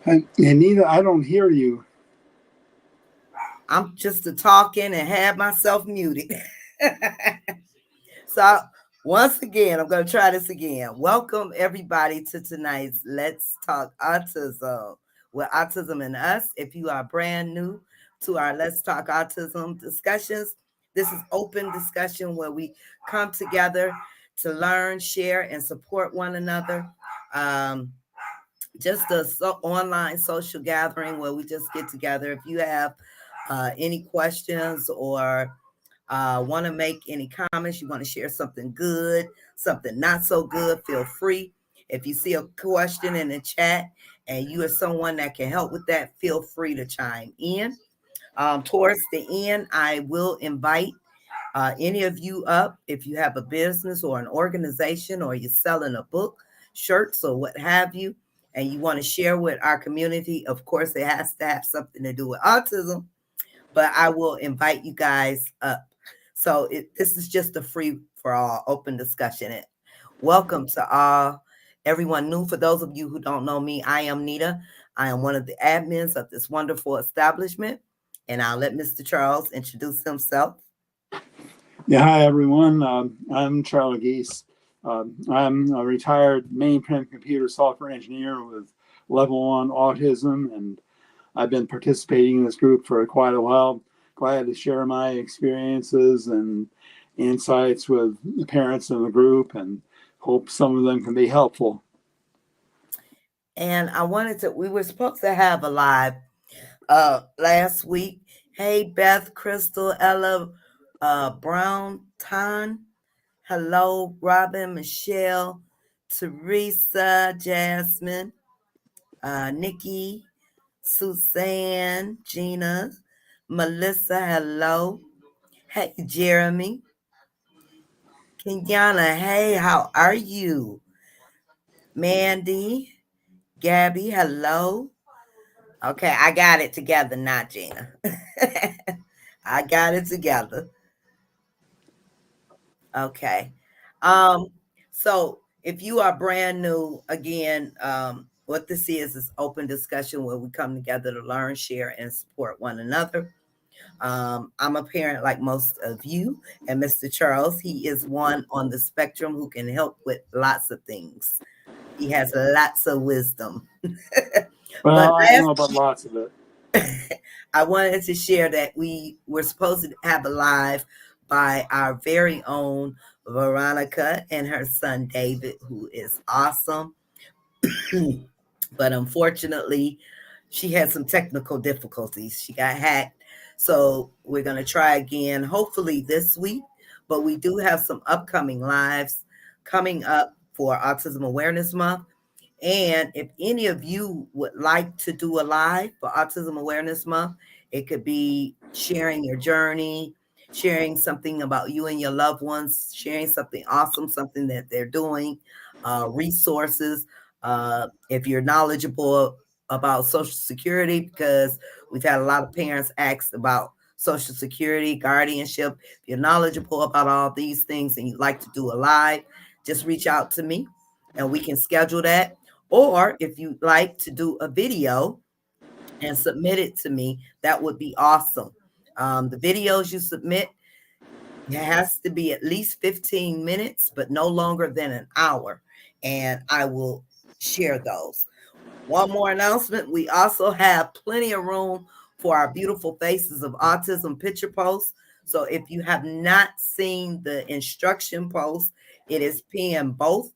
Anita, I don't hear you. I'm just talking and have myself muted. So once again, I'm going to try this again. Welcome everybody to tonight's Let's Talk Autism with Autism and Us. If you are brand new to our Let's Talk Autism discussions, this is open discussion where we come together to learn, share, and support one another. Just a online social gathering where we just get together. If you have any questions or want to make any comments, you want to share something good, something not so good, feel free. If you see a question in the chat and you are someone that can help with that, feel free to chime in. Towards the end, I will invite any of you up if you have a business or an organization or you're selling a book, shirts, or what have you, and you want to share with our community. Of course, it has to have something to do with autism, but I will invite you guys up. So this is just a free for all open discussion. Welcome to everyone new. For those of you who don't know me, I am Nita. I am one of the admins of this wonderful establishment, and I'll let Mr. Charles introduce himself. Yeah, hi everyone. I'm Charlie Geese. I'm a retired mainframe computer software engineer with level 1 autism, and I've been participating in this group for quite a while. Glad to share my experiences and insights with the parents in the group, and hope some of them can be helpful. And we were supposed to have a live last week. Hey, Beth, Crystal, Ella, Brown, Tan. Hello, Robin, Michelle, Teresa, Jasmine, Nikki, Suzanne, Gina, Melissa, hello. Hey, Jeremy. Kenyana, hey, how are you? Mandy, Gabby, hello. Okay, I got it together now, Gina. I got it together. Okay. So if you are brand new, again, what this is open discussion where we come together to learn, share, and support one another. I'm a parent like most of you, and Mr. Charles, he is one on the spectrum who can help with lots of things. He has lots of wisdom. Well, I don't know about lots of it. I wanted to share that we were supposed to have a live by our very own Veronica and her son David, who is awesome. But unfortunately, she had some technical difficulties. She got hacked. So we're going to try again, hopefully this week. But we do have some upcoming lives coming up for Autism Awareness Month. And if any of you would like to do a live for Autism Awareness Month, it could be sharing your journey, sharing something about you and your loved ones, sharing something awesome, something that they're doing, resources. If you're knowledgeable about Social Security, because we've had a lot of parents ask about Social Security, guardianship. If you're knowledgeable about all these things and you'd like to do a live, just reach out to me and we can schedule that. Or if you'd like to do a video and submit it to me, that would be awesome. The videos you submit, it has to be at least 15 minutes, but no longer than an hour. And I will share those. One more announcement. We also have plenty of room for our beautiful Faces of Autism picture posts. So if you have not seen the instruction post, it is pinned both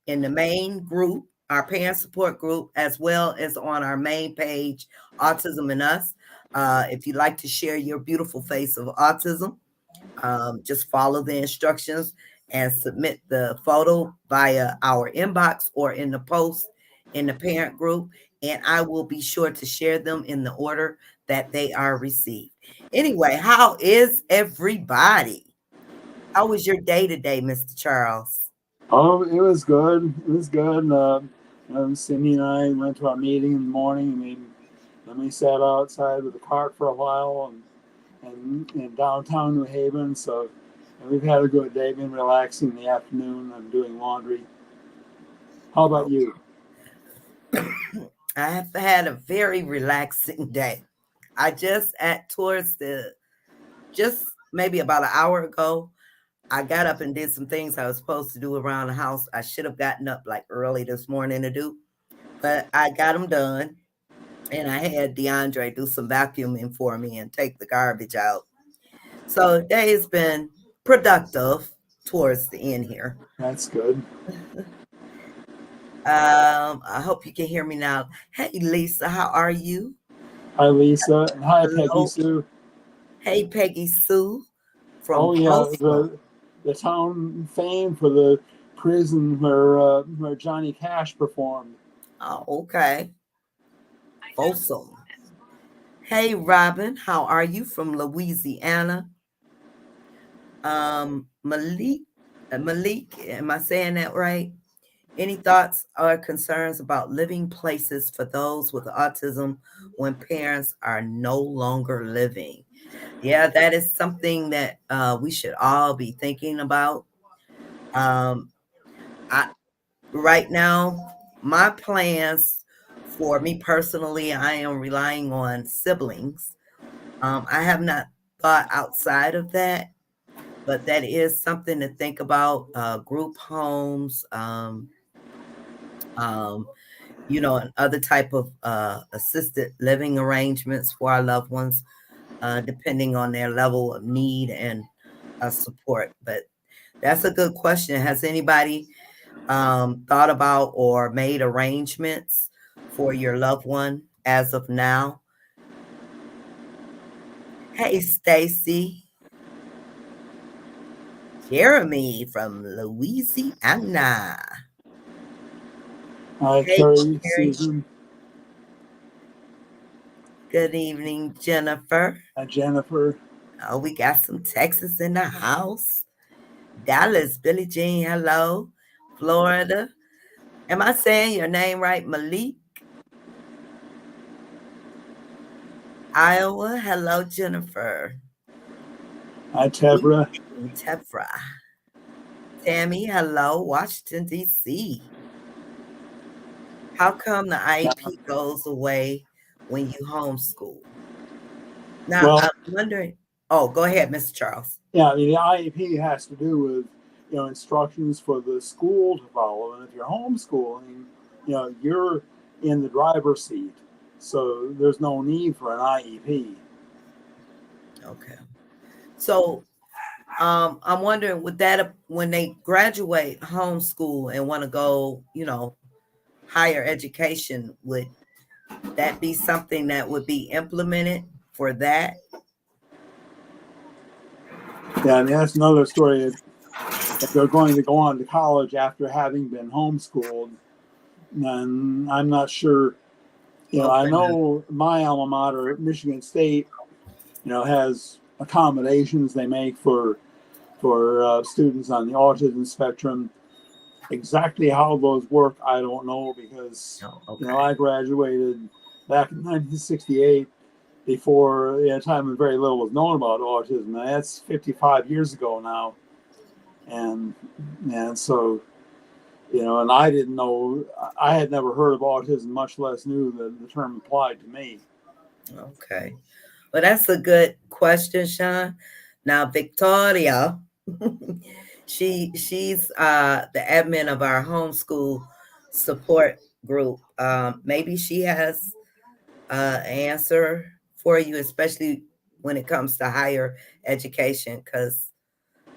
in the main group, our parent support group, as well as on our main page, Autism and Us. If you'd like to share your beautiful face of autism, just follow the instructions and submit the photo via our inbox or in the post in the parent group, and I will be sure to share them in the order that they are received. Anyway, how is everybody? How was your day today, Mr. Charles? Oh, it was good. It was good. Cindy and I went to our meeting in the morning, and we sat outside with the cart for a while and in downtown New Haven. So we've had a good day, been relaxing in the afternoon. I'm doing laundry. How about you? I have had a very relaxing day. I just at towards the just maybe about an hour ago, I got up and did some things I was supposed to do around the house. I should have gotten up like early this morning to do, but I got them done. And I had DeAndre do some vacuuming for me and take the garbage out. So the day's been productive towards the end here. That's good. I hope you can hear me now. Hey Lisa, how are you? Hi, Lisa, and hi, Peggy Hello. Sue. Hey Peggy Sue Oh from yeah, Folsom. the town famed for the prison where Johnny Cash performed. Oh, okay. Folsom. Hey Robin, how are you from Louisiana? Malik, Malik, am I saying that right? Any thoughts or concerns about living places for those with autism when parents are no longer living? Yeah, that is something that we should all be thinking about. Um, I right now, my plans for me personally, I am relying on siblings. I have not thought outside of that, but that is something to think about. Group homes, um, and other type of assisted living arrangements for our loved ones, depending on their level of need and support. But that's a good question. Has anybody thought about or made arrangements for your loved one as of now? Hey, Stacy. Jeremy from Louisiana. Hi, Hey, Terry, Jerry. Susan, Good evening, Jennifer. Jennifer. Oh, we got some Texas in the house. Dallas, Billie Jean, hello. Florida. Am I saying your name right? Malik? Iowa, hello, Jennifer. Hi, Good Tebra. evening, Tefra. Tammy, hello, Washington, D.C. How come the IEP goes away when you homeschool? Now, Well, I'm wondering. Oh, go ahead, Mr. Charles. yeah, I mean, the IEP has to do with, instructions for the school to follow. And if you're homeschooling, you're in the driver's seat. So there's no need for an IEP. Okay. So, I'm wondering, would that when they graduate homeschool and want to go, higher education, would that be something that would be implemented for that? Yeah, I mean, that's another story. If they're going to go on to college after having been homeschooled, then I'm not sure. I Okay. know my alma mater, Michigan State, has accommodations they make for students on the autism spectrum. Exactly how those work, I don't know because Oh, okay. I graduated back in 1968 before a time when very little was known about autism. And that's 55 years ago now, and so and I didn't know. I had never heard of autism, much less knew that the term applied to me. Okay. Well, that's a good question, Sean. Now, Victoria, she's the admin of our homeschool support group. Maybe she has answer for you, especially when it comes to higher education, because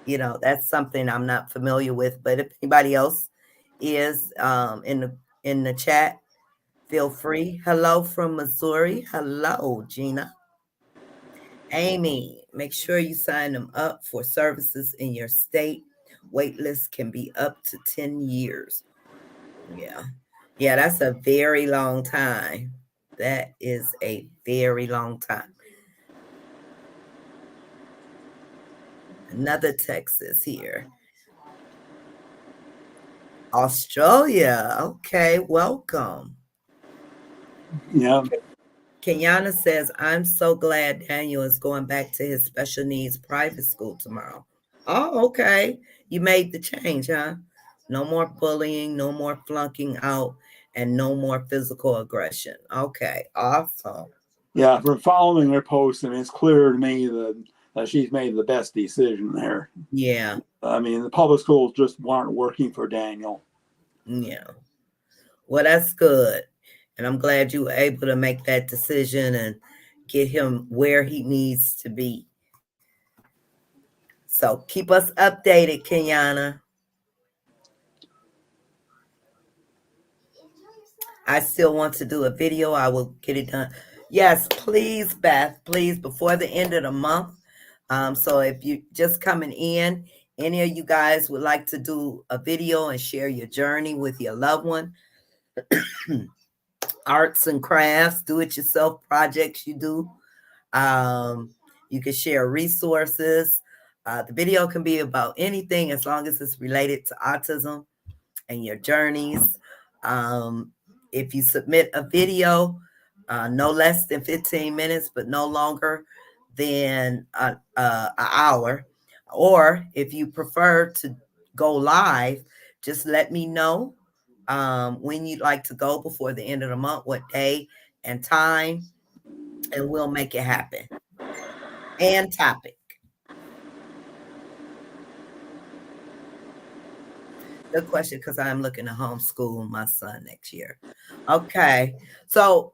that's something I'm not familiar with. But if anybody else is in the chat, feel free. Hello from Missouri. Hello, Gina. Amy, make sure you sign them up for services in your state. Wait list can be up to 10 years. Yeah. Yeah, that's a very long time. That is a very long time. Another Texas here. Australia. Okay, welcome. Yeah, Kenyana says, I'm so glad Daniel is going back to his special needs private school tomorrow. Oh, okay. You made the change, huh? No more bullying, no more flunking out, and no more physical aggression. Okay, awesome. Yeah, from following her posts, I mean, it's clear to me that she's made the best decision there. Yeah, I mean, the public schools just weren't working for Daniel. yeah. Well, that's good. And I'm glad you were able to make that decision and get him where he needs to be. So keep us updated, Kenyana. I still want to do a video. I will get it done. Yes, please, Beth, please, before the end of the month. So if you just coming in, any of you guys would like to do a video and share your journey with your loved one, arts and crafts, do-it-yourself projects you do. You can share resources. The video can be about anything as long as it's related to autism and your journeys. If you submit a video, no less than 15 minutes, but no longer than an hour. Or if you prefer to go live, just let me know when you'd like to go before the end of the month, what day and time, and we'll make it happen. And topic. Good question, because I'm looking to homeschool my son next year. Okay. So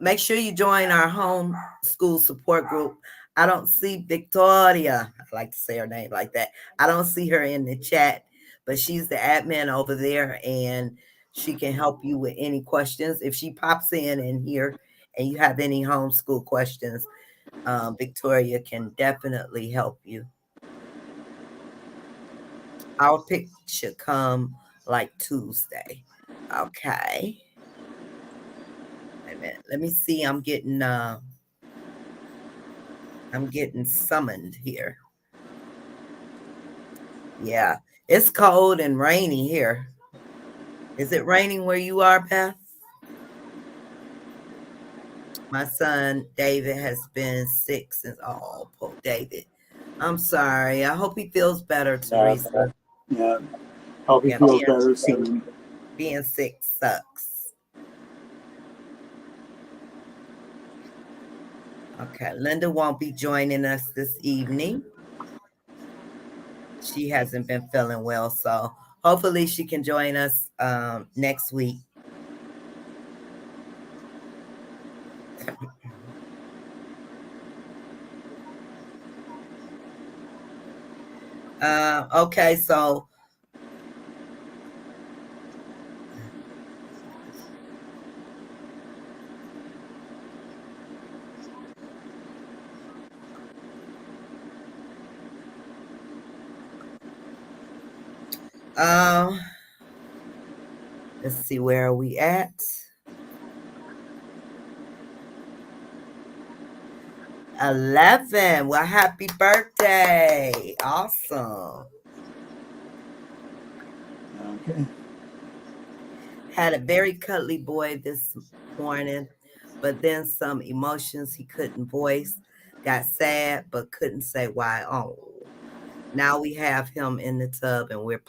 make sure you join our homeschool support group. I don't see Victoria. I like to say her name like that. I don't see her in the chat, but she's the admin over there and she can help you with any questions. If she pops in here and you have any homeschool questions, Victoria can definitely help you. Our pick should come like Tuesday. Okay. Wait a minute. Let me see. I'm getting summoned here. Yeah. It's cold and rainy here. Is it raining where you are, Beth? My son David has been sick since poor David. I'm sorry. I hope he feels better, Yeah, Teresa. yeah. Hope he Yeah, feels better soon. being sick sucks. Okay, Linda won't be joining us this evening. She hasn't been feeling well, so hopefully she can join us next week. Okay, so let's see, where are we at? 11. Well, happy birthday. Awesome. Okay. Had a very cuddly boy this morning, but then some emotions he couldn't voice. Got sad, but couldn't say why. Oh, now we have him in the tub and we're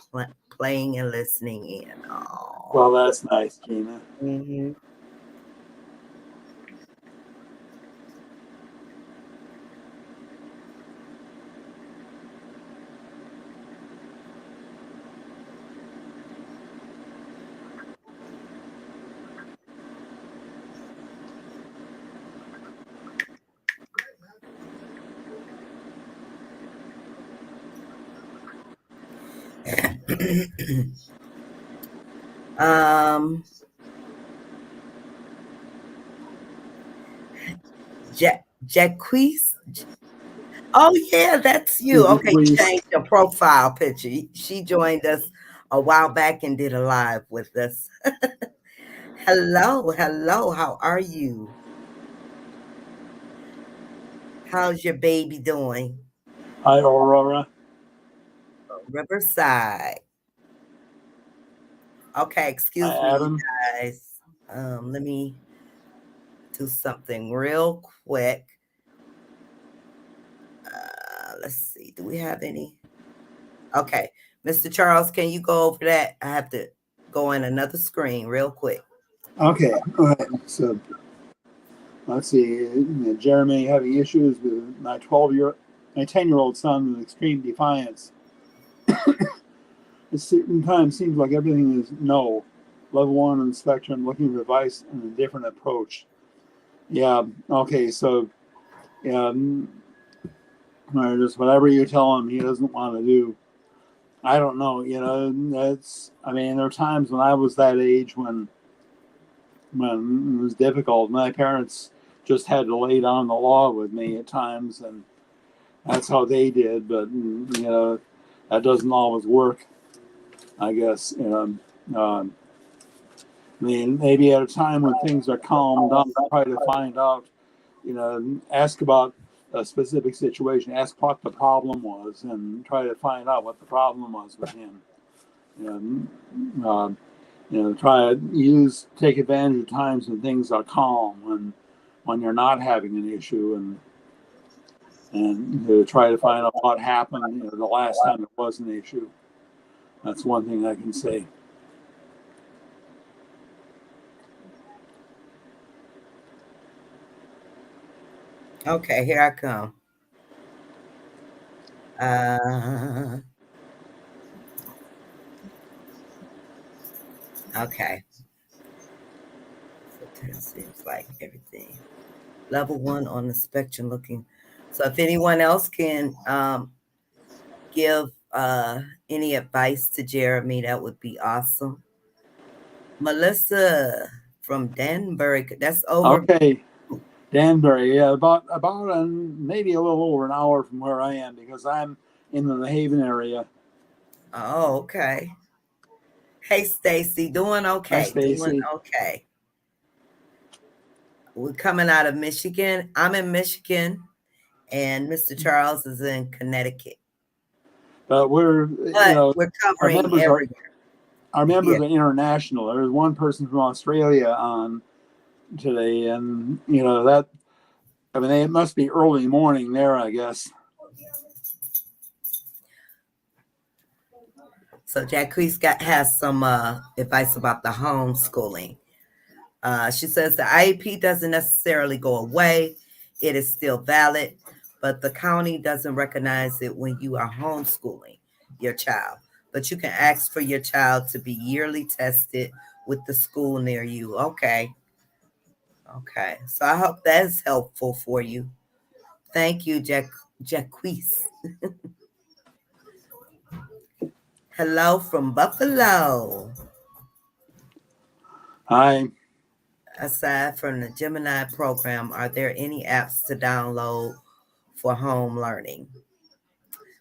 playing and listening in. Oh. Well, that's nice, Gina. Mm-hmm. Jacquees. Oh yeah, that's you. Okay, you Please. changed your profile picture. She joined us a while back and did a live with us. Hello, hello. How are you? How's your baby doing? Hi, Aurora. Riverside. Okay, Hi, excuse me, Adam. guys. Let me do something real quick. Let's see. Do we have any? Okay, Mr. Charles, can you go over that? I have to go in another screen real quick. Okay. All right. So let's see. Jeremy having issues with my 10-year-old son with extreme defiance. At certain times seems like everything is no. Level 1 on the spectrum, looking for advice and a different approach. Yeah. Okay. So, just whatever you tell him, he doesn't want to do. I don't know. There are times when I was that age when it was difficult. My parents just had to lay down the law with me at times, and that's how they did. But that doesn't always work, I guess. Maybe at a time when things are calmed down, try to find out. Ask about a specific situation. Ask what the problem was, and try to find out what the problem was with him. Try to take advantage of times when things are calm, when you're not having an issue, and try to find out what happened the last time there was an issue. That's one thing I can say. Okay, here I come. Okay. So it seems like everything. Level 1 on the spectrum looking. So if anyone else can give any advice to Jeremy, that would be awesome. Melissa from Danbury, that's over. Okay, Danbury, yeah, about maybe a little over an hour from where I am, because I'm in the Haven area. Oh, okay. Hey, Stacy, doing okay? Hi, Stacy. Doing okay. We're coming out of Michigan. I'm in Michigan, and Mr. Charles is in Connecticut. But we're covering everywhere. Our members are international. There's one person from Australia on today, and it must be early morning there, I guess. So Jacquees has some advice about the homeschooling. She says the IEP doesn't necessarily go away. It is still valid, but the county doesn't recognize it when you are homeschooling your child. But you can ask for your child to be yearly tested with the school near you. Okay. So I hope that's helpful for you. Thank you, Jacquees. Hello from Buffalo. Hi. Aside from the Gemini program, are there any apps to download for home learning?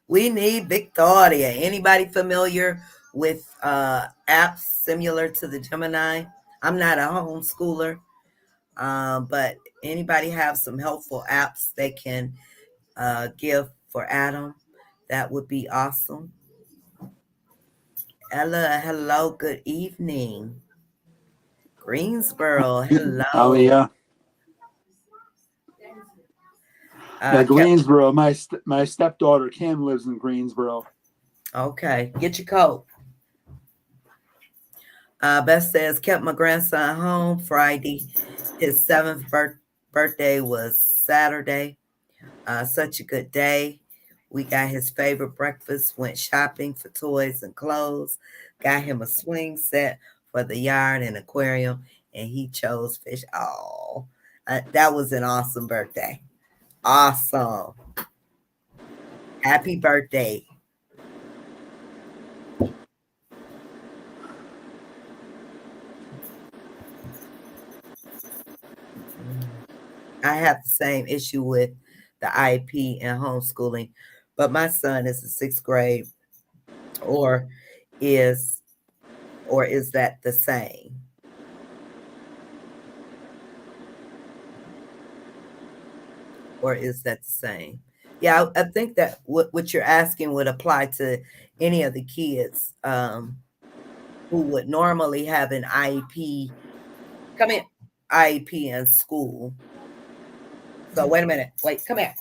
We need Victoria. Anybody familiar with apps similar to the Gemini? I'm not a homeschooler, but anybody have some helpful apps they can give for Adam? That would be awesome. Ella, hello, good evening. Greensboro, hello. Oh, yeah. Greensboro. My stepdaughter Kim lives in Greensboro. Okay, get your coat. Beth says, kept my grandson home Friday. His 7th birthday was Saturday. Such a good day. We got his favorite breakfast, went shopping for toys and clothes, got him a swing set for the yard and aquarium, and he chose fish. Oh, that was an awesome birthday. Awesome. Happy birthday. I have the same issue with the IEP and homeschooling, but my son is in 6th grade. Or is that the same? Or is that the same? Yeah, I think that what you're asking would apply to any of the kids who would normally have an IEP. Come in, IEP in school. So wait a minute. Wait, come here.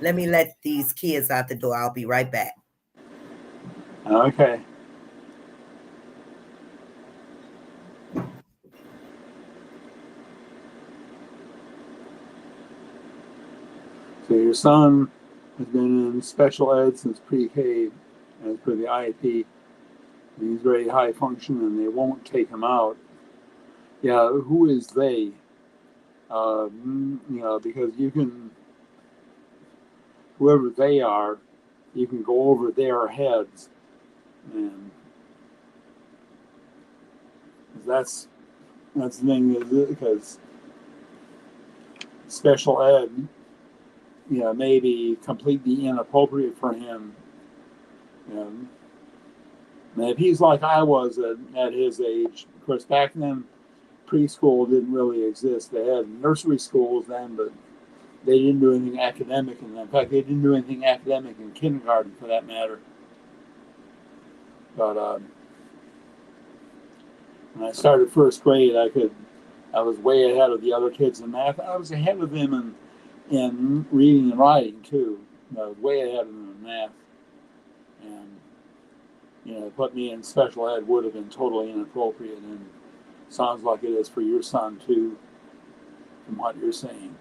Let me let these kids out the door. I'll be right back. Okay. So your son has been in special ed since pre-K, as per the IEP. And he's very high function, and they won't take him out. Yeah, who is they? Because you can, whoever they are, you can go over their heads, and that's the thing, because special ed, may be completely inappropriate for him. And if he's like I was at his age, of course, back then preschool didn't really exist. They had nursery schools then, but they didn't do anything academic in that. In fact, they didn't do anything academic in kindergarten, for that matter. But when I started first grade, I was way ahead of the other kids in math. I was ahead of them in reading and writing too. I was way ahead of them in math, and put me in special ed would have been totally inappropriate, and sounds like it is for your son too, from what you're saying.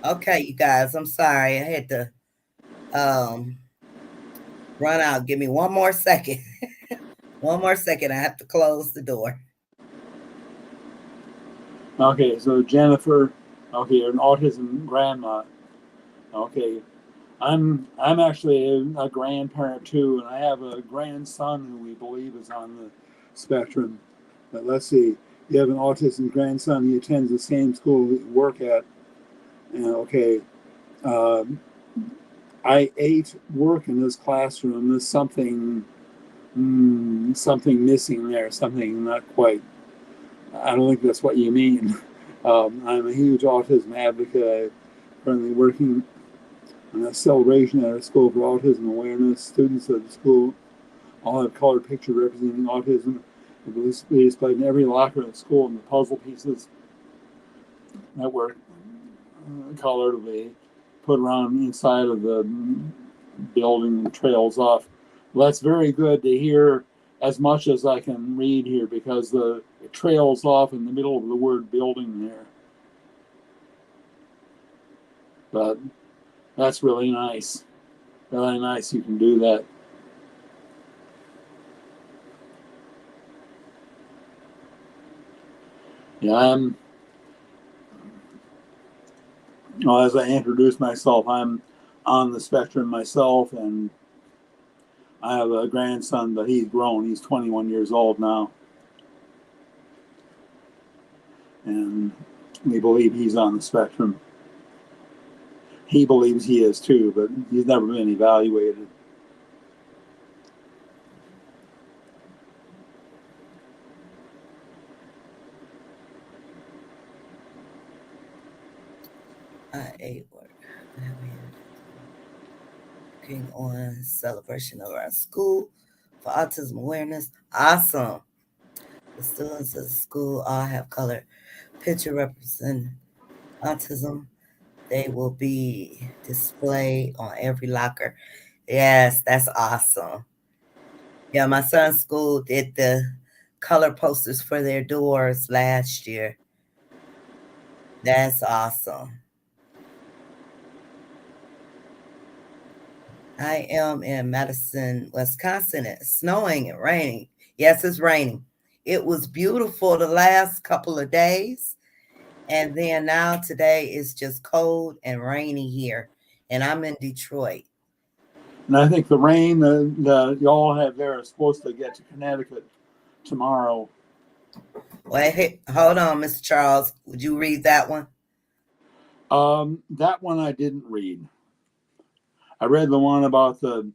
Okay, you guys, I'm sorry. I had to run out. Give me one more second. One more second. I have to close the door. Okay, so Jennifer, you're an autism grandma. Okay, I'm actually a grandparent too, and I have a grandson who we believe is on the spectrum. But let's see, you have an autism grandson. He attends the same school we work at. And okay, I ate work in this classroom. There's something missing there. Something not quite. I don't think that's what you mean. I'm a huge autism advocate. I'm currently working on a celebration at our School for Autism Awareness. Students at the school all have colored pictures representing autism. It will be displayed in every locker at the school, and the puzzle pieces that were colored will be put around inside of the building and trails off. Well, that's very good to hear as much as I can read here, because it trails off in the middle of the word building there. But that's really nice. Really nice you can do that. Yeah, as I introduce myself, I'm on the spectrum myself, and I have a grandson, but he's grown. He's 21 years old now. And we believe he's on the spectrum. He believes he is too, but he's never been evaluated. I ate work. Working on celebration of our school for autism awareness. Awesome. The students of the school all have colored picture representing autism. They will be displayed on every locker. Yes, that's awesome. Yeah, my son's school did the color posters for their doors last year. That's awesome. I am in Madison, Wisconsin. It's snowing and raining. Yes, it's raining. It was beautiful the last couple of days. And then now today is just cold and rainy here. And I'm in Detroit. And I think the rain that y'all have there is supposed to get to Connecticut tomorrow. Wait, hold on, Mr. Charles. Would you read that one? That one I didn't read. I read the one about the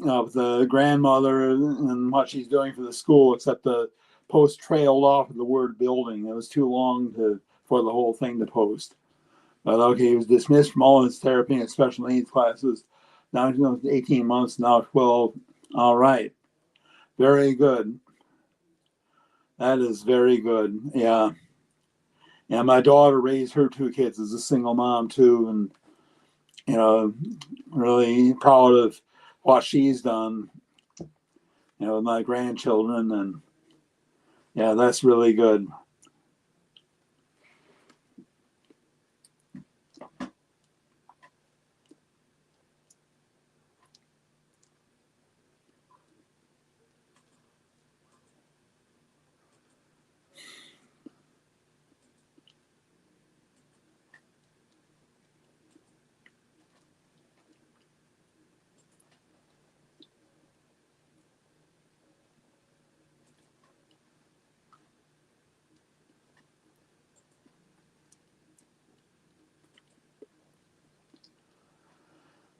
of the grandmother and what she's doing for the school, except the post trailed off of the word building. It was too long for the whole thing to post. But okay, he was dismissed from all his therapy and special needs classes. Now 18 months, now 12. All right. Very good. That is very good. Yeah. Yeah, my daughter raised her two kids as a single mom too, and really proud of what she's done, with my grandchildren, and yeah, that's really good.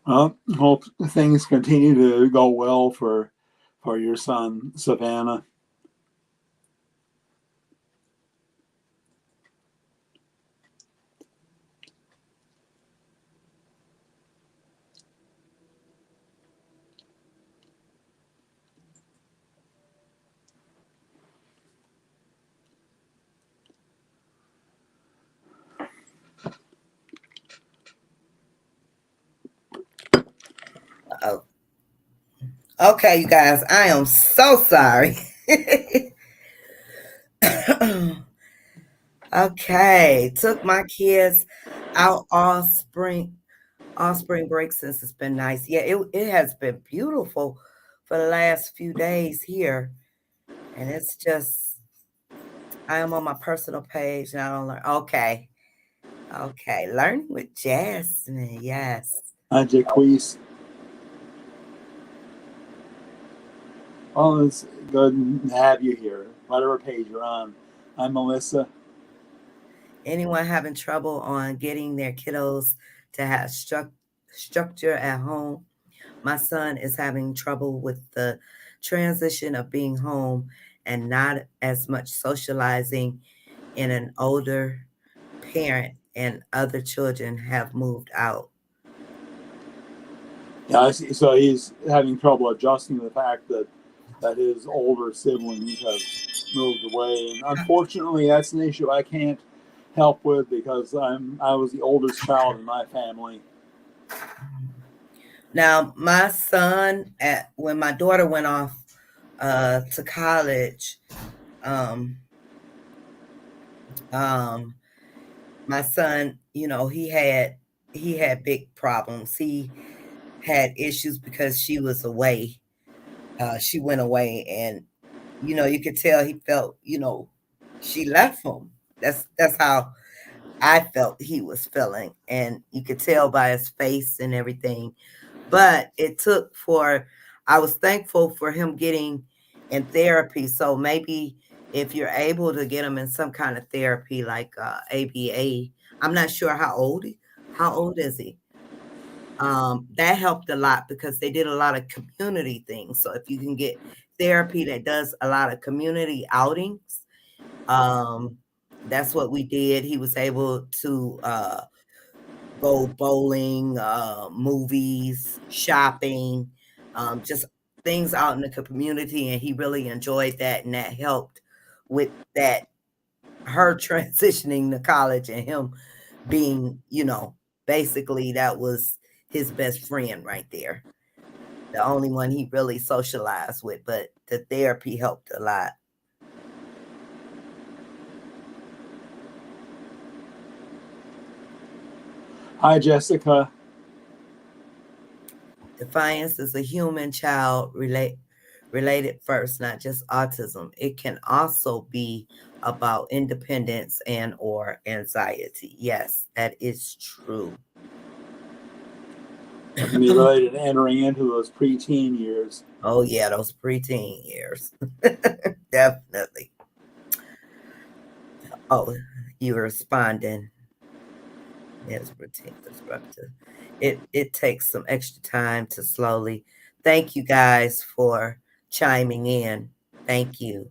Well, hope things continue to go well for your son, Savannah. Oh, okay, you guys, I am so sorry. Okay, took my kids out all spring break since it's been nice. Yeah, it has been beautiful for the last few days here, and it's just I am on my personal page and I don't learn. Okay, okay, learning with Jasmine. Yes. Hi, Jaquise. Well, it's good to have you here, whatever page you're on. I'm Melissa. Anyone having trouble on getting their kiddos to have structure at home? My son is having trouble with the transition of being home and not as much socializing in an older parent and other children have moved out. Yeah, I see. So he's having trouble adjusting to the fact that his older siblings have moved away, and unfortunately, that's an issue I can't help with because I was the oldest child in my family. Now, my son, when my daughter went off to college, um, um, my son, he had big problems. He had issues because she was away. She went away, and you could tell he felt, she left him. That's how I felt he was feeling, and you could tell by his face and everything. But I was thankful for him getting in therapy. So maybe if you're able to get him in some kind of therapy like ABA, I'm not sure how old is he? That helped a lot because they did a lot of community things. So if you can get therapy that does a lot of community outings, um, that's what we did. He was able to go bowling, movies, shopping, just things out in the community, and he really enjoyed that, and that helped with that her transitioning to college and him being, basically that was his best friend right there. The only one he really socialized with, but the therapy helped a lot. Hi, Jessica. Defiance is a human child related first, not just autism. It can also be about independence and or anxiety. Yes, that is true. It can be related to entering into those preteen years. Oh yeah, those preteen years. Definitely. Oh, you were responding. Yes, routine disruptive. It takes some extra time to slowly Thank you guys for chiming in. Thank you.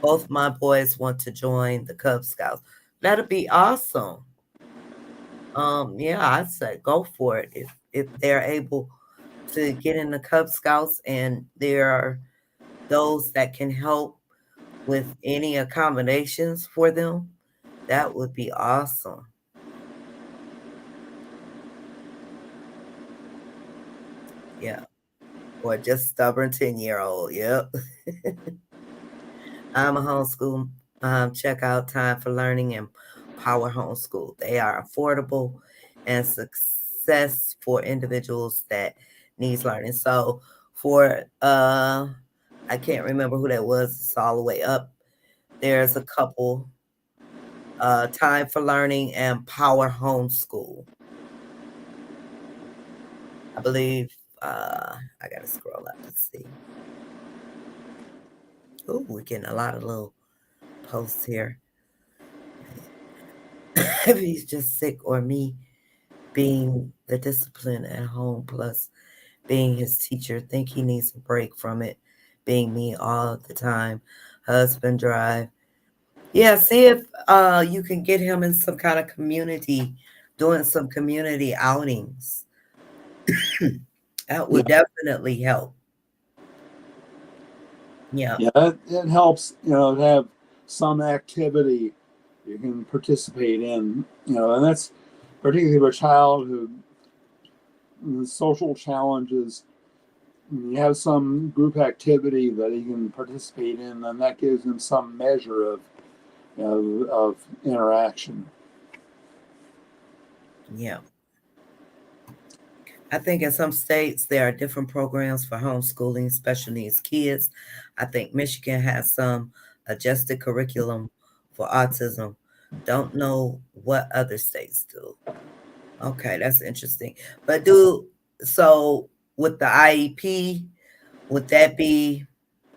Both my boys want to join the Cub Scouts. That'll be awesome. Yeah, I'd say go for it if they're able to get in the Cub Scouts and there are those that can help with any accommodations for them. That would be awesome. Yeah. Or just stubborn 10-year-old. Yep. I'm a homeschool. Check out Time for Learning and Power Homeschool. They are affordable and success for individuals that needs learning. So for I can't remember who that was. It's all the way up. There's a couple. Time for Learning and Power Homeschool. I believe I gotta scroll up to see. Oh, we're getting a lot of little posts here. If he's just sick or me being the discipline at home plus being his teacher, think he needs a break from it being me all the time. Husband drive. Yeah, see if you can get him in some kind of community, doing some community outings. That Yeah, would definitely help. Yeah. yeah, it helps, to have some activity you can participate in, and that's particularly for a child who social challenges. You have some group activity that he can participate in, and that gives him some measure of interaction. Yeah. I think in some states there are different programs for homeschooling special needs kids. I think Michigan has some adjusted curriculum for autism. Don't know what other states do. Okay, that's interesting. But so with the IEP, would that be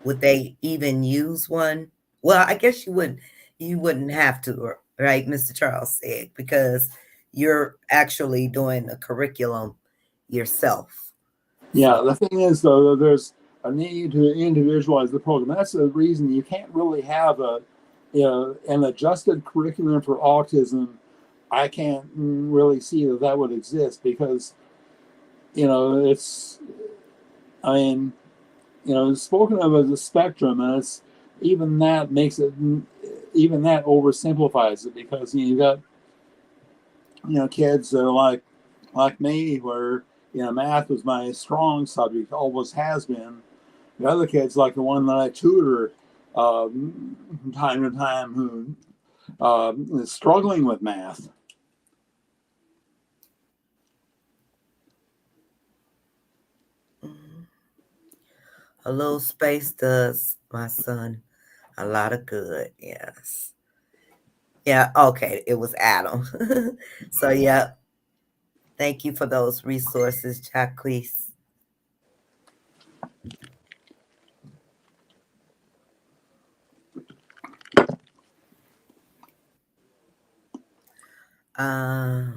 would they even use one? Well, I guess you wouldn't have to, right? Mr. Charles said, because you're actually doing a curriculum yourself. Yeah, So the thing is, though, there's a need to individualize the program. That's the reason you can't really have an adjusted curriculum for autism. I can't really see that would exist because it's. I mean, it's spoken of as a spectrum, and it's even that makes it even that oversimplifies it because you got kids that are like me where math was my strong subject, always has been. The other kids, like the one that I tutor from time to time, who is struggling with math. a little space does my son a lot of good. Yes. Yeah, okay. It was Adam. So yeah, thank you for those resources, Jacqueline. Uh,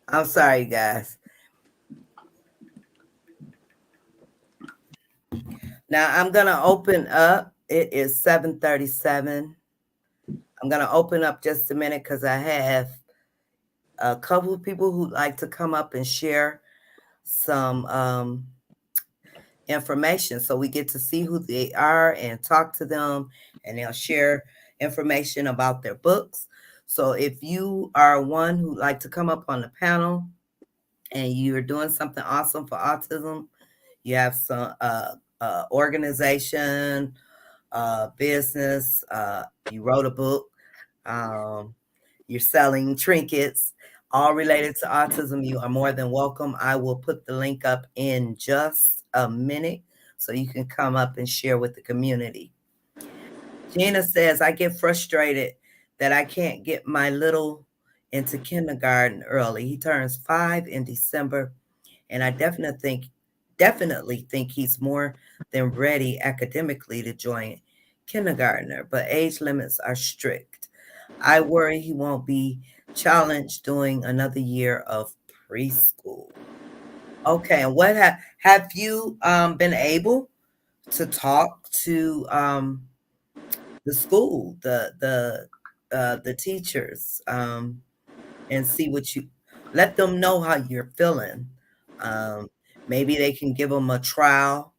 I'm sorry, guys. Now I'm gonna open up. It is 7:37. I'm gonna open up just a minute because I have a couple of people who'd like to come up and share some information so we get to see who they are and talk to them and they'll share information about their books. So if you are one who'd like to come up on the panel and you're doing something awesome for autism, you have some organization, business, you wrote a book, you're selling trinkets, all related to autism, you are more than welcome. I will put the link up in just a minute so you can come up and share with the community. Gina says, I get frustrated that I can't get my little into kindergarten early. He turns 5 in December, and I definitely think he's more than ready academically to join kindergartner, but age limits are strict. I worry he won't be challenged doing another year of preschool. Okay, and what have you been able to talk to the school, the teachers, and see what you let them know how you're feeling. Um, Maybe they can give them a trial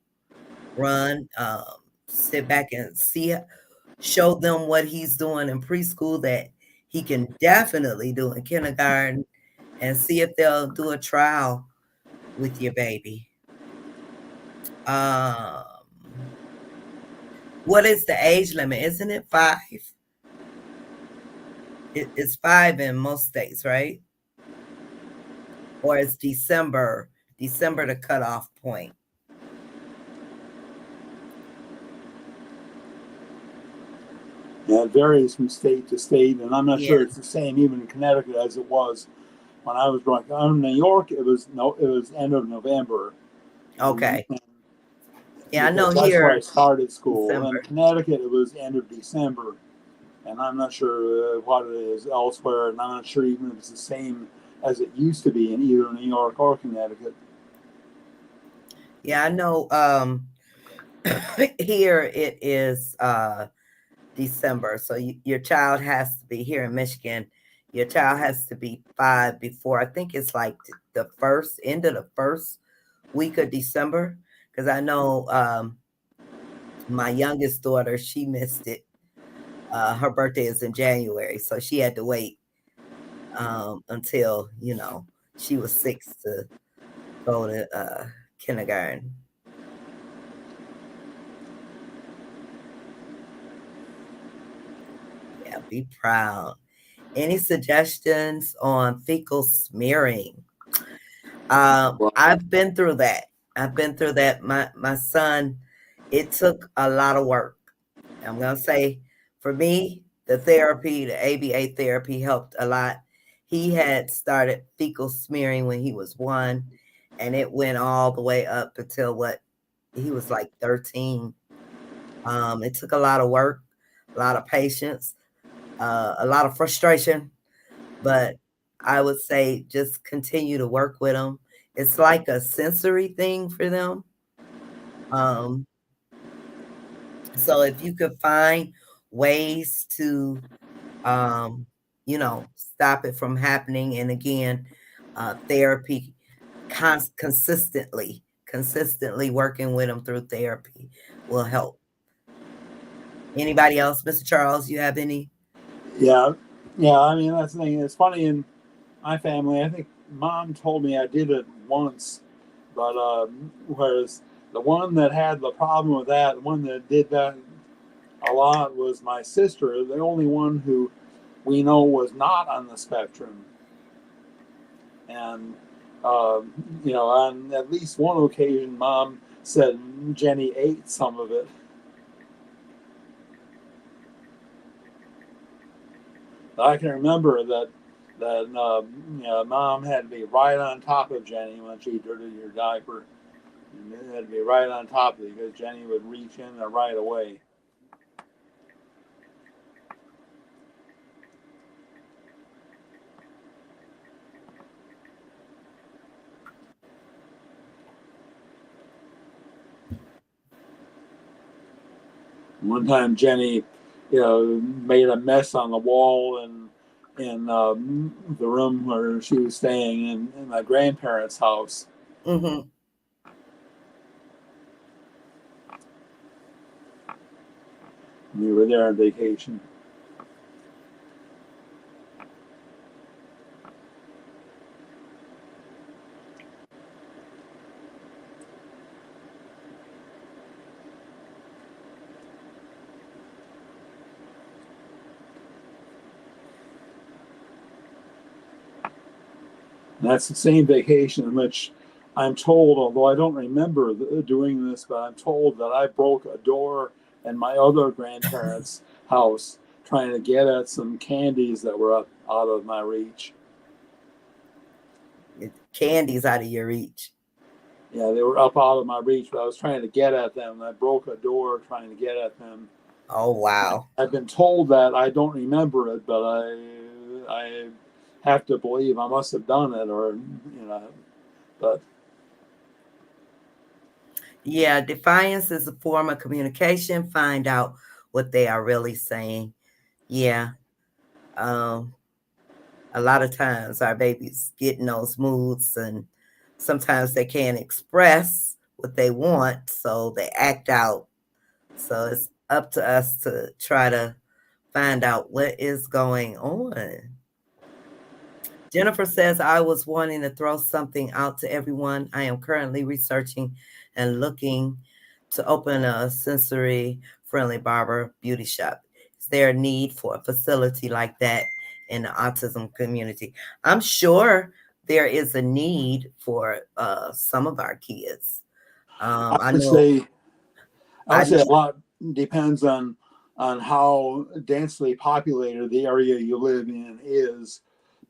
run, sit back and show them what he's doing in preschool that he can definitely do in kindergarten, and see if they'll do a trial with your baby. Um, what is the age limit? Isn't it 5? It's 5 in most states, right? Or it's December the cutoff point. Yeah, it varies from state to state, and I'm not Yeah. sure it's the same even in Connecticut as it was when I was growing up. In New York, it was end of November, Okay. and Yeah, I know because that's where I here started school. In December. Connecticut, it was end of December, and I'm not sure what it is elsewhere, and I'm not sure even if it's the same as it used to be in either New York or Connecticut. Yeah, I know here it is December. So your child has to be here in Michigan. Your child has to be 5 before, I think it's like the first end of the first week of December. Because I know my youngest daughter, she missed it. Her birthday is in January, so she had to wait until she was 6 to go to kindergarten. Yeah, be proud. Any suggestions on fecal smearing? Well, I've been through that. I've been through that. My son, it took a lot of work. I'm gonna say for me, the therapy, the ABA therapy helped a lot. He had started fecal smearing when he was 1, and it went all the way up until he was like 13. It took a lot of work, a lot of patience, a lot of frustration, but I would say just continue to work with them. It's like a sensory thing for them. Um, so if you could find ways to, stop it from happening, and again, therapy, consistently working with them through therapy will help. Anybody else, Mr. Charles? You have any? yeah, yeah. I mean, that's the thing. It's funny in my family. I think mom told me I did it once, but whereas the one that had the problem with that, the one that did that a lot was my sister, the only one who we know was not on the spectrum. And, on at least one occasion, mom said Jenny ate some of it. I can remember that mom had to be right on top of Jenny when she dirtied her diaper. And it had to be right on top of it because Jenny would reach in there right away. One time, Jenny, made a mess on the wall in the room where she was staying in my grandparents' house. Mm-hmm. We were there on vacation. And that's the same vacation in which I'm told, although I don't remember doing this, but I'm told that I broke a door in my other grandparents' house trying to get at some candies that were up out of my reach. Candy's out of your reach. Yeah, they were up out of my reach, but I was trying to get at them. And I broke a door trying to get at them. Oh, wow. I've been told that. I don't remember it, but I have to believe I must have done it, or but Yeah, defiance is a form of communication. Find out what they are really saying. Yeah. A lot of times our babies get in those moods, and sometimes they can't express what they want, so they act out. So it's up to us to try to find out what is going on. Jennifer says, I was wanting to throw something out to everyone. I am currently researching and looking to open a sensory friendly barber beauty shop. Is there a need for a facility like that in the autism community? I'm sure there is a need for some of our kids. I I would know say I I would say a need, lot depends on how densely populated the area you live in is,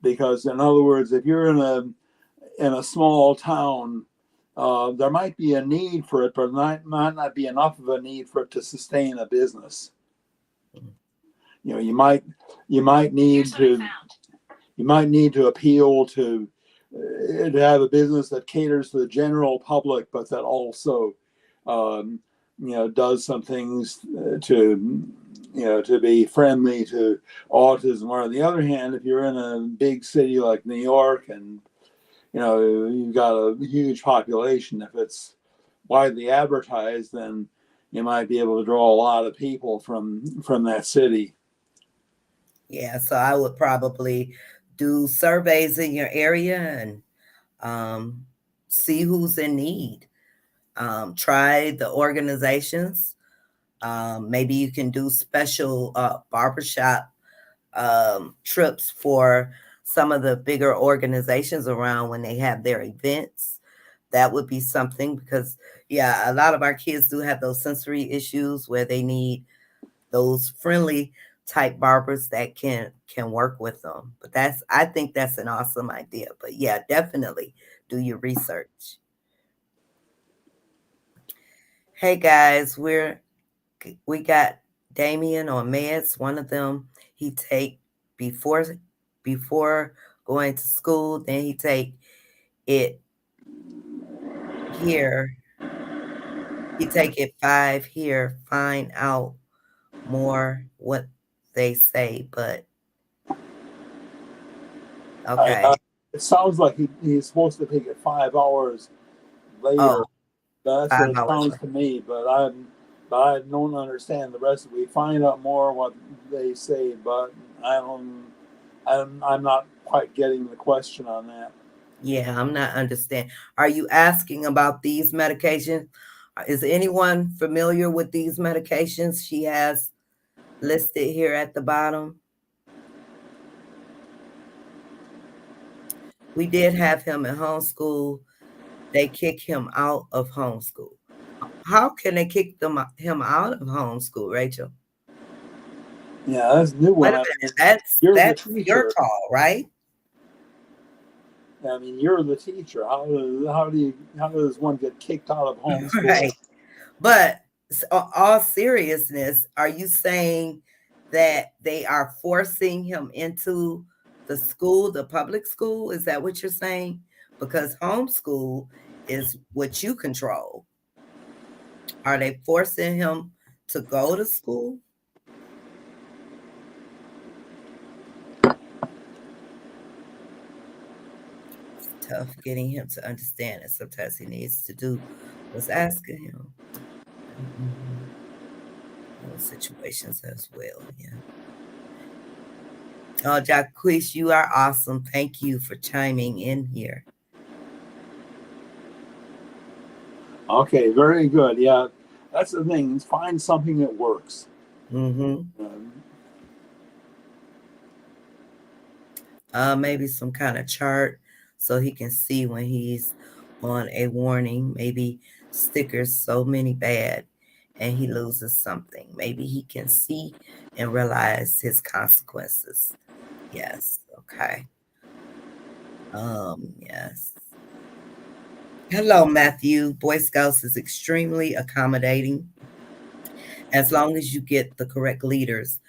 because in other words, if you're in a small town, there might be a need for it, but might not be enough of a need for it to sustain a business. You might need to appeal to have a business that caters to the general public, but that also does some things to be friendly to autism. Or on the other hand, if you're in a big city like New York and you've got a huge population, if it's widely advertised, then you might be able to draw a lot of people from that city. yeah, so I would probably do surveys in your area and see who's in need. Try the organizations. Maybe you can do special barbershop trips for some of the bigger organizations around when they have their events. That would be something because, yeah, a lot of our kids do have those sensory issues where they need those friendly type barbers that can work with them. But I think that's an awesome idea. But yeah, definitely do your research. Hey guys, we got Damien on meds. One of them he take before going to school, then he take it here. He take it 5 here, find out more what they say, but okay. It sounds like he's supposed to take it 5 hours later. Oh, That's 5 what it hours. sounds to me, but I don't understand the rest of it. We find out more what they say, but I'm not quite getting the question on that. Yeah, I'm not understand. Are you asking about these medications? Is anyone familiar with these medications she has listed here at the bottom? We did have him in homeschool. They kick him out of homeschool. How can they kick him out of homeschool, Rachel? Yeah, that's a new Wait one. a I minute. mean, That's you're the your teacher. call, right? I mean, you're the teacher. How does one get kicked out of homeschool? Right. But all seriousness, are you saying that they are forcing him into the school, the public school? Is that what you're saying? Because homeschool is what you control. Are they forcing him to go to school? It's tough getting him to understand it. Sometimes he needs to do what's asking him. Those situations as well, yeah. Oh, Jacquees, you are awesome. Thank you for chiming in here. Okay, very good. Yeah, that's the thing. Find something that works. Maybe some kind of chart, so he can see when he's on a warning, maybe stickers so many bad and he loses something. Maybe he can see and realize his consequences. Yes, okay. Yes. Hello, Matthew. Boy Scouts is extremely accommodating as long as you get the correct leaders.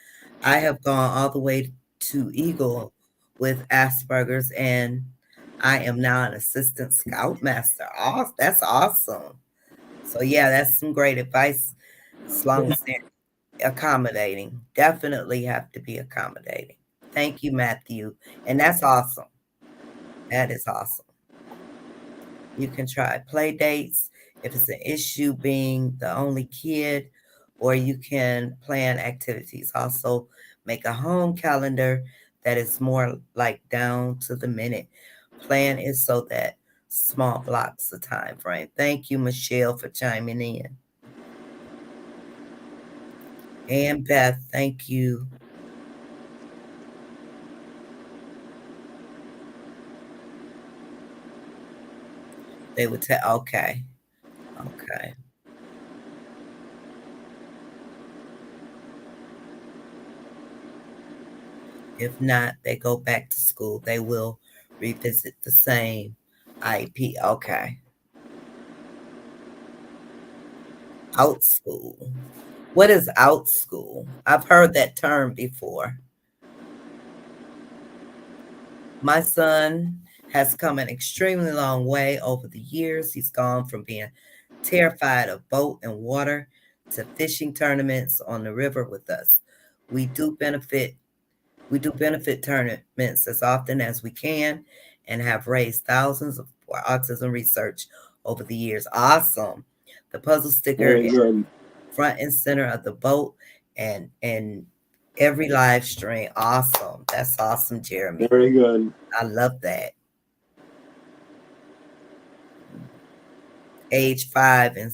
I have gone all the way to Eagle with Asperger's, and I am now an assistant scoutmaster. Oh, that's awesome. So yeah, that's some great advice. As long as they're accommodating, definitely have to be accommodating. Thank you, Matthew, and that's awesome. That is awesome. You can try play dates if it's an issue being the only kid, or you can plan activities. Also, make a home calendar that is more like down to the minute. Plan is so that small blocks of time frame. Thank you, Michelle, for chiming in. And Beth, thank you. They would tell, okay, okay. If not, they go back to school. They will revisit the same IEP. Okay. Out school. What is out school? I've heard that term before. My son has come an extremely long way over the years. He's gone from being terrified of boat and water to fishing tournaments on the river with us. We do benefit tournaments as often as we can and have raised thousands for autism research over the years. Awesome. The puzzle sticker Very good. front and center of the boat and every live stream. Awesome. That's awesome, Jeremy. Very good. I love that. Age 5 and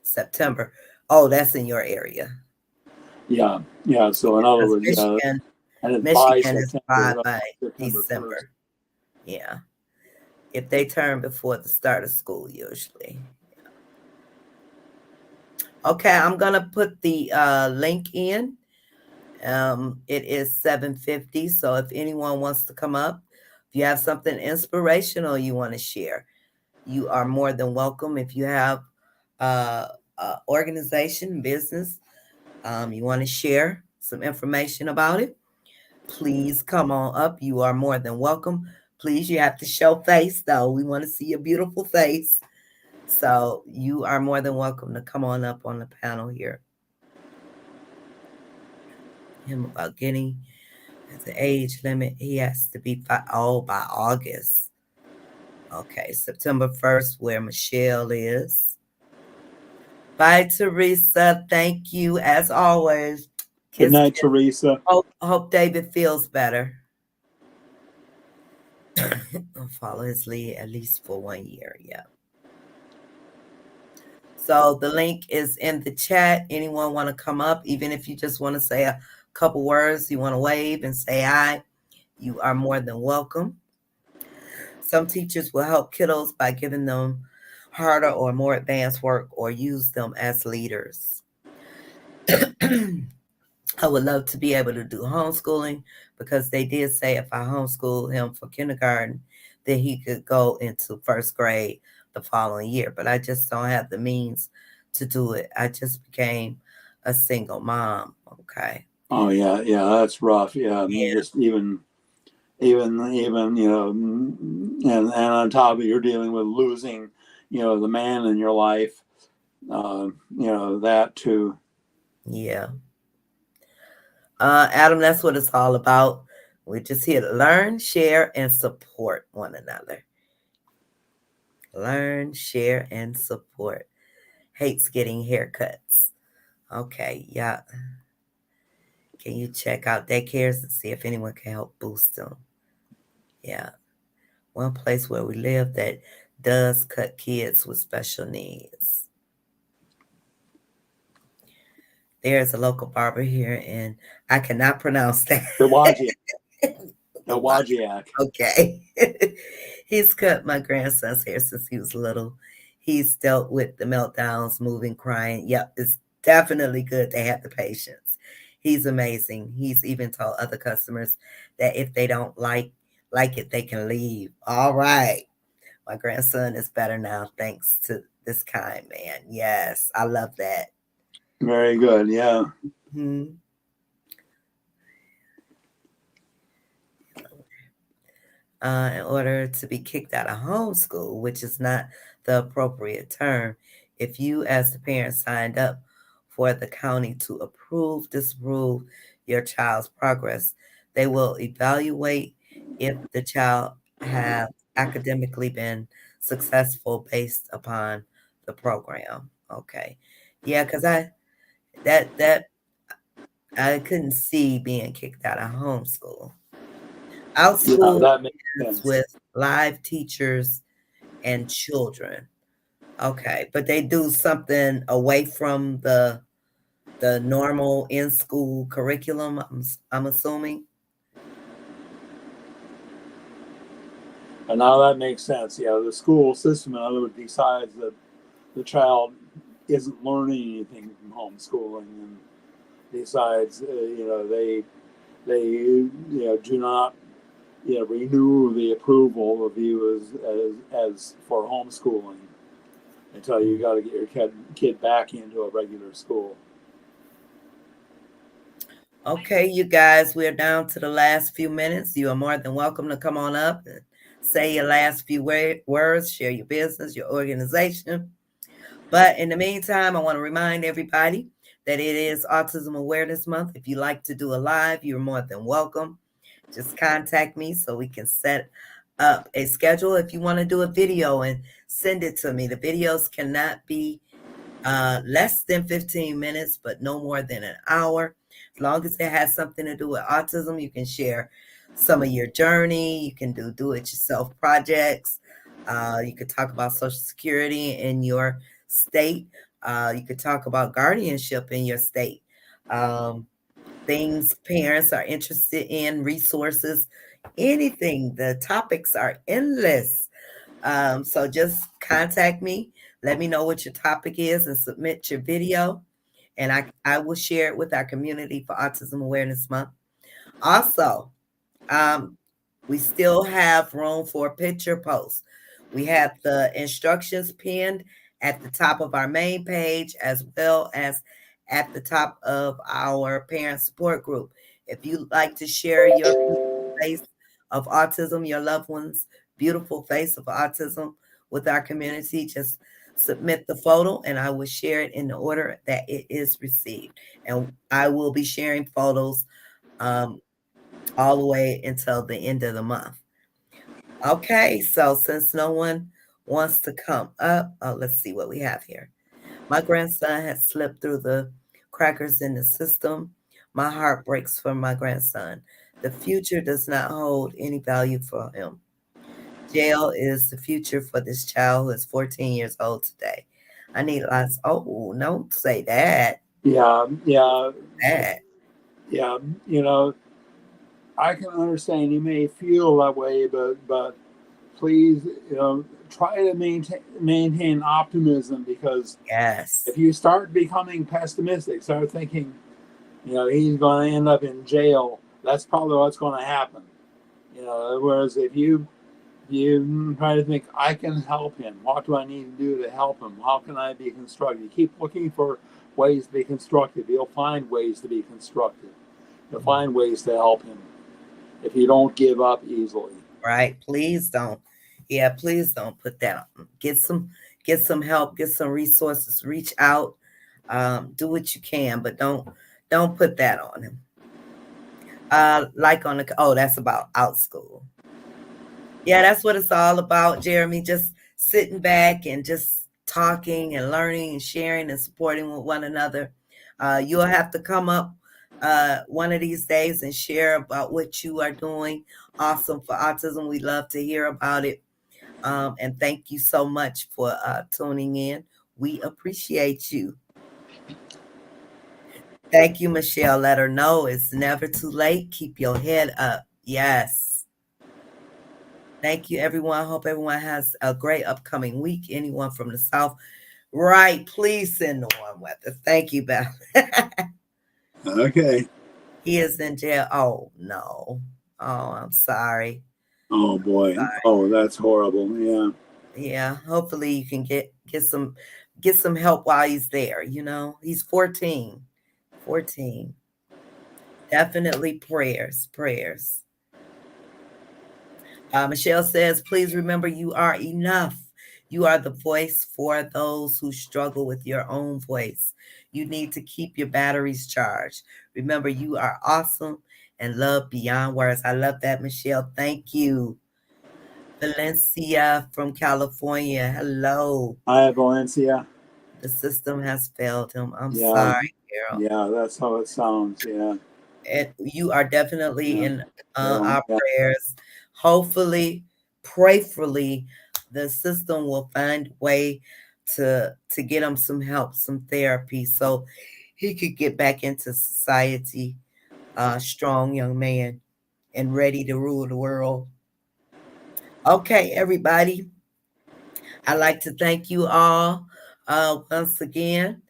September. Oh, that's in your area. Yeah, yeah. So in other words, yeah, and it's by Michigan is September, by September 1st. December. Yeah. If they turn before the start of school, usually. Okay, I'm gonna put the link in. It is 7:50, so if anyone wants to come up, if you have something inspirational you want to share, you are more than welcome. If you have organization, business, you want to share some information about it, please come on up. You are more than welcome. Please, you have to show face though. We want to see your beautiful face. So you are more than welcome to come on up on the panel here. Him about getting at the age limit, he has to be by August. Okay, September 1st, where Michelle is. Bye, Teresa. Thank you as always. Good night, Teresa. Hope David feels better. I'll follow his lead at least for 1 year. Yeah. So the link is in the chat. Anyone want to come up, even if you just want to say a couple words, you want to wave and say hi, you are more than welcome. Some teachers will help kiddos by giving them harder or more advanced work or use them as leaders. I would love to be able to do homeschooling because they did say if I homeschool him for kindergarten, then he could go into first grade the following year. But I just don't have the means to do it. I just became a single mom. Okay. Oh yeah, yeah, that's rough. Yeah, yeah. Just even you know, and on top of it, you're dealing with losing, you know, the man in your life. You know, that too. Yeah. Adam, that's what it's all about. We're just here to learn, share, and support one another. Learn, share, and support. Hates getting haircuts. Okay, yeah. Can you check out daycares and see if anyone can help boost them? Yeah. One place where we live that does cut kids with special needs. There's a local barber here, and I cannot pronounce that. You're watching. A Wajak. Okay. He's cut my grandson's hair since he was little. He's dealt with the meltdowns, moving, crying. Yep, it's definitely good to have the patience. He's amazing. He's even told other customers that if they don't like it, they can leave. All right. My grandson is better now thanks to this kind man. Yes, I love that. Very good. Yeah. Hmm. In order to be kicked out of homeschool, which is not the appropriate term. If you, as the parent, signed up for the county to approve, disapprove your child's progress, they will evaluate if the child have academically been successful based upon the program. Okay, yeah, because that I couldn't see being kicked out of homeschool. Yeah, Outschool that makes is sense. with live teachers and children. Okay, but they do something away from the normal in-school curriculum, I'm assuming? And now that makes sense. Yeah, the school system, in other words, decides that the child isn't learning anything from homeschooling and decides, they do not renew the approval of you as for homeschooling until you got to get your kid back into a regular school. Okay, you guys, we're down to the last few minutes. You are more than welcome to come on up and say your last few words, share your business, your organization. But in the meantime, I want to remind everybody that it is Autism Awareness Month. If you like to do a live, you're more than welcome. Just contact me so we can set up a schedule. If you want to do a video and send it to me, the videos cannot be less than 15 minutes, but no more than an hour. As long as it has something to do with autism, you can share some of your journey. You can do it yourself projects. You could talk about Social Security in your state. You could talk about guardianship in your state. Um, Things parents are interested in, resources, anything. The topics are endless. So just contact me. Let me know what your topic is and submit your video. And I will share it with our community for Autism Awareness Month. Also, um, we still have room for a picture post. We have the instructions pinned at the top of our main page as well as at the top of our parent support group. If you'd like to share your beautiful face of autism, your loved one's beautiful face of autism with our community, just submit the photo and I will share it in the order that it is received. And I will be sharing photos um, all the way until the end of the month. Okay, so since no one wants to come up, let's see what we have here. My grandson has slipped through the crackers in the system. My heart breaks for my grandson. The future does not hold any value for him. Jail is the future for this child who is 14 years old today. I need lots. Oh, don't say that. Yeah, yeah, That. yeah. You know, I can understand you may feel that way, but please, try to maintain optimism, because Yes. if you start becoming pessimistic, start thinking, he's going to end up in jail, that's probably what's going to happen. Whereas if you try to think, I can help him. What do I need to do to help him? How can I be constructive? You keep looking for ways to be constructive. You'll find ways to be constructive. You'll find ways to help him if you don't give up easily. Right. Please don't. Yeah, please don't put that on. Get some help, get some resources, reach out, do what you can, but don't put that on him. Like on the that's about out school. Yeah, that's what it's all about, Jeremy. Just sitting back and just talking and learning and sharing and supporting with one another. You'll have to come up one of these days and share about what you are doing. Awesome for autism. We love to hear about it. And thank you so much for tuning in. We appreciate you. Thank you, Michelle. Let her know it's never too late. Keep your head up. Yes. Thank you, everyone. I hope everyone has a great upcoming week. Anyone from the South, right? Please send the warm weather. Thank you, Beth. Okay. He is in jail. Oh no. Oh, I'm sorry. Oh boy. Oh, that's horrible. Yeah. Yeah. Hopefully you can get some help while he's there. You know, he's 14. 14. Definitely prayers. Prayers. Michelle says, please remember you are enough. You are the voice for those who struggle with your own voice. You need to keep your batteries charged. Remember, you are awesome and love beyond words. I love that, Michelle. Thank you. Valencia from California. Hello. Hi, Valencia. The system has failed him. I'm Yeah. sorry, Carol. Yeah, that's how it sounds. Yeah. And you are definitely Yeah. in Well, our yeah. prayers. Hopefully, prayerfully, the system will find a way to get him some help, some therapy, so he could get back into society. Strong young man and ready to rule the world. Okay, everybody. I'd like to thank you all once again.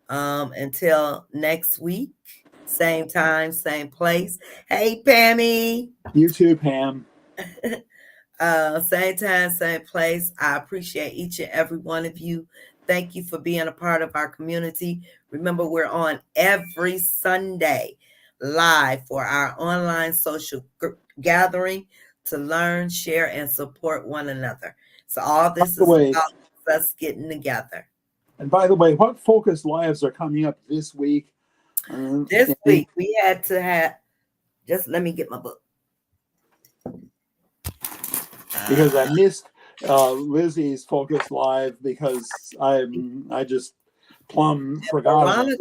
Until next week, same time, same place. Hey, Pammy. You too, Pam. Same time, same place. I appreciate each and every one of you. Thank you for being a part of our community. Remember, we're on every Sunday live for our online social gathering to learn, share, and support one another. So all By this the is way, about us getting together. and by the way, what focus lives are coming up this week? This week we had to have. Just let me get my book. Because I missed Lizzie's Focus Live because I just plumb forgot about it.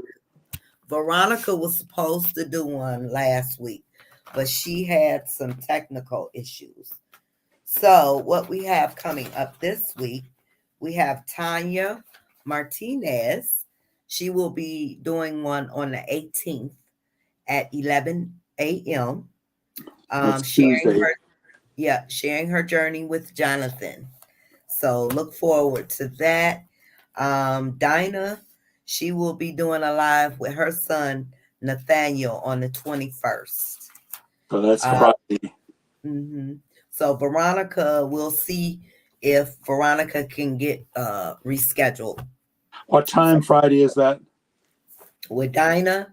Veronica was supposed to do one last week, but she had some technical issues. So what we have coming up this week, we have Tanya Martinez. She will be doing one on the 18th at 11 a.m. That's Sharing Tuesday. sharing her journey with Jonathan. So look forward to that. Dinah, she will be doing a live with her son Nathaniel on the 21st. So that's Friday. Mm-hmm. So Veronica, we'll see if Veronica can get rescheduled. What time Friday is that? With Dinah,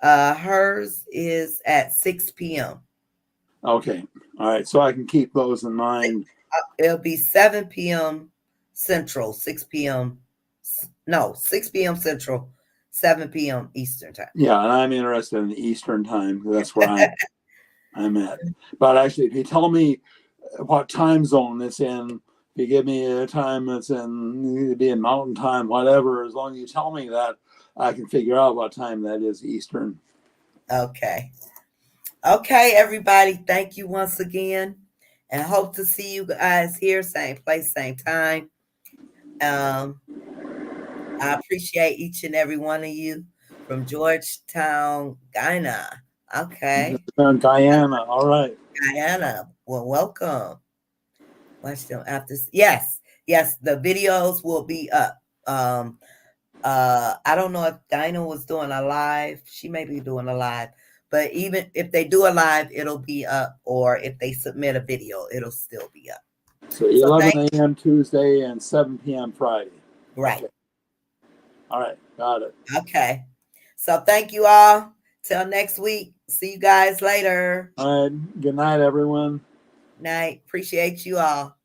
hers is at 6 p.m. Okay. All right. So I can keep those in mind. It'll be 7 p.m. Central, 6 p.m. No, 6 p.m. Central, 7 p.m. Eastern time. Yeah, and I'm interested in the Eastern time. That's where I'm at. But actually, if you tell me what time zone it's in, if you give me a time that's in, it'd be in Mountain Time, whatever, as long as you tell me that, I can figure out what time that is Eastern. Okay. Okay, everybody. Thank you once again. And hope to see you guys here, same place, same time. I appreciate each and every one of you from Georgetown, Guyana. Okay. Guyana. All right. Guyana. Well, welcome. Watch them after. Yes. Yes. The videos will be up. I don't know if Dinah was doing a live. She may be doing a live. But even if they do a live, it'll be up. Or if they submit a video, it'll still be up. So 11 a.m. Tuesday and 7 p.m. Friday. Right. Okay. All right. Got it. Okay. So thank you all. Till next week. See you guys later. All right. Good night, everyone. Night. Appreciate you all.